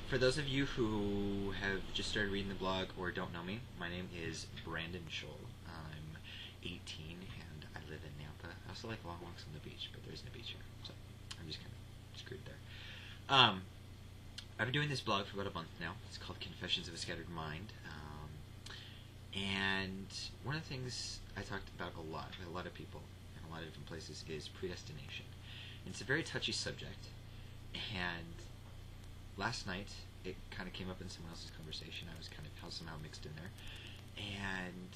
For those of you who have just started reading the blog or don't know me, my name is Brandon Scholl. I'm 18 and I live in Nampa. I also like long walks on the beach, but there isn't a beach here, so I'm just kind of screwed there. I've been doing this blog for about a month now. It's called Confessions of a Scattered Mind. And one of the things I talked about a lot with a lot of people in a lot of different places is predestination. And it's a very touchy subject, and last night it kind of came up in someone else's conversation. I was kind of somehow mixed in there. And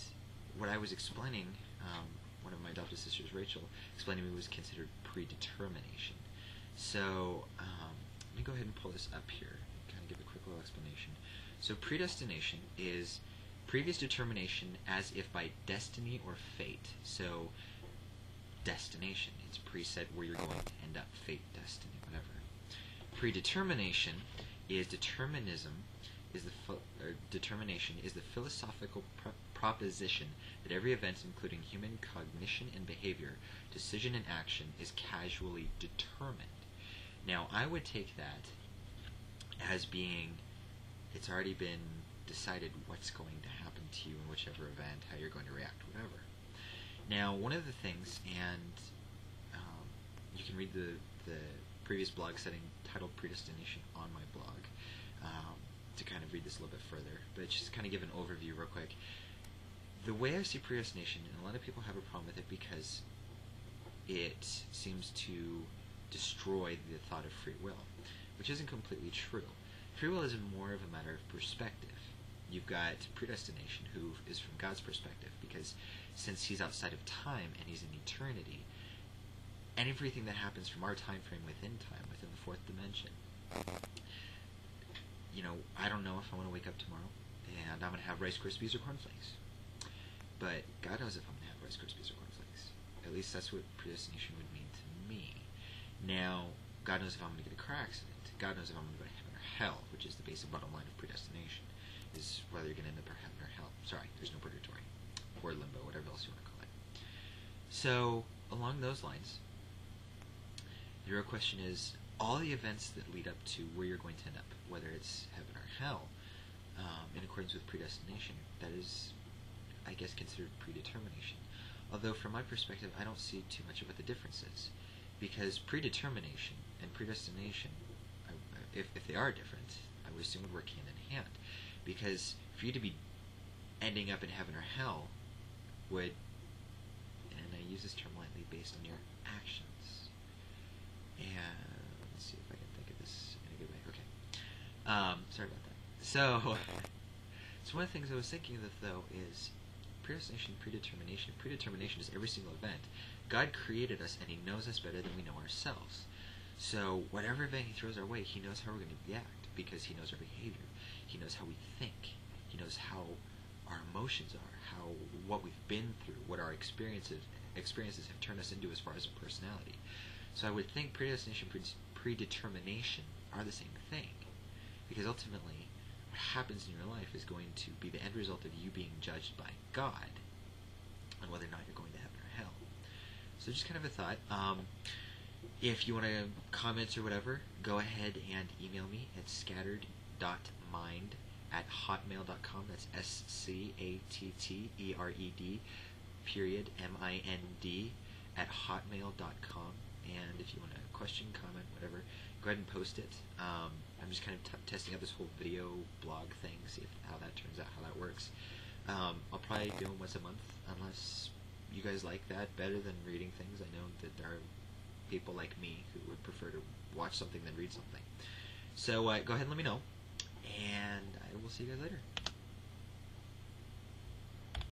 what I was explaining, one of my adopted sisters, Rachel, explained to me was considered predetermination. So let me go ahead and pull this up here and kind of give a quick little explanation. So predestination is previous determination as if by destiny or fate. So destination, it's preset where you're going to end up, fate, destiny, whatever. Predetermination is determinism, determination is the philosophical proposition that every event, including human cognition and behavior, decision and action, is casually determined. Now, I would take that as being, it's already been decided what's going to happen to you in whichever event, how you're going to react, whatever. Now, one of the things, and you can read the previous blog setting titled Predestination on my blog to kind of read this a little bit further, but just kind of give an overview real quick. The way I see predestination, and a lot of people have a problem with it because it seems to destroy the thought of free will, which isn't completely true. Free will is more of a matter of perspective. You've got predestination, who is from God's perspective, because since he's outside of time and he's in eternity, and everything that happens from our time frame within time, within the fourth dimension, you know, I don't know if I want to wake up tomorrow and I'm going to have Rice Krispies or cornflakes, but God knows if I'm going to have Rice Krispies or cornflakes. At least that's what predestination would mean to me. Now, God knows if I'm going to get a car accident. God knows if I'm going to go to heaven or hell, which is the basic bottom line of predestination, is whether you're going to end up in heaven or hell. Sorry, there's no purgatory or limbo, whatever else you want to call it. So, along those lines, the real question is, all the events that lead up to where you're going to end up, whether it's heaven or hell, in accordance with predestination, that is, I guess, considered predetermination. Although, from my perspective, I don't see too much of what the difference is, because predetermination and predestination, if they are different, I would assume would work hand in hand, because for you to be ending up in heaven or hell would, and I use this term lightly, based on your actions. And let's see if I can think of this in a good way. Okay. Sorry about that. So one of the things I was thinking of, though, is predestination, predetermination. Predetermination is every single event. God created us, and he knows us better than we know ourselves. So whatever event he throws our way, he knows how we're going to react, because he knows our behavior. He knows how we think. He knows how our emotions are, what we've been through, what our experiences have turned us into as far as a personality. So I would think predestination and predetermination are the same thing, because ultimately what happens in your life is going to be the end result of you being judged by God on whether or not you're going to heaven or hell. So just kind of a thought. If you want to comment or whatever, go ahead and email me at scattered.mind@hotmail.com. That's SCATTERED, @hotmail.com. And if you want to question, comment, whatever, go ahead and post it. I'm just kind of testing out this whole video blog thing, see how that turns out, how that works. I'll probably do them once a month, unless you guys like that better than reading things. I know that there are people like me who would prefer to watch something than read something. So go ahead and let me know, and I will see you guys later.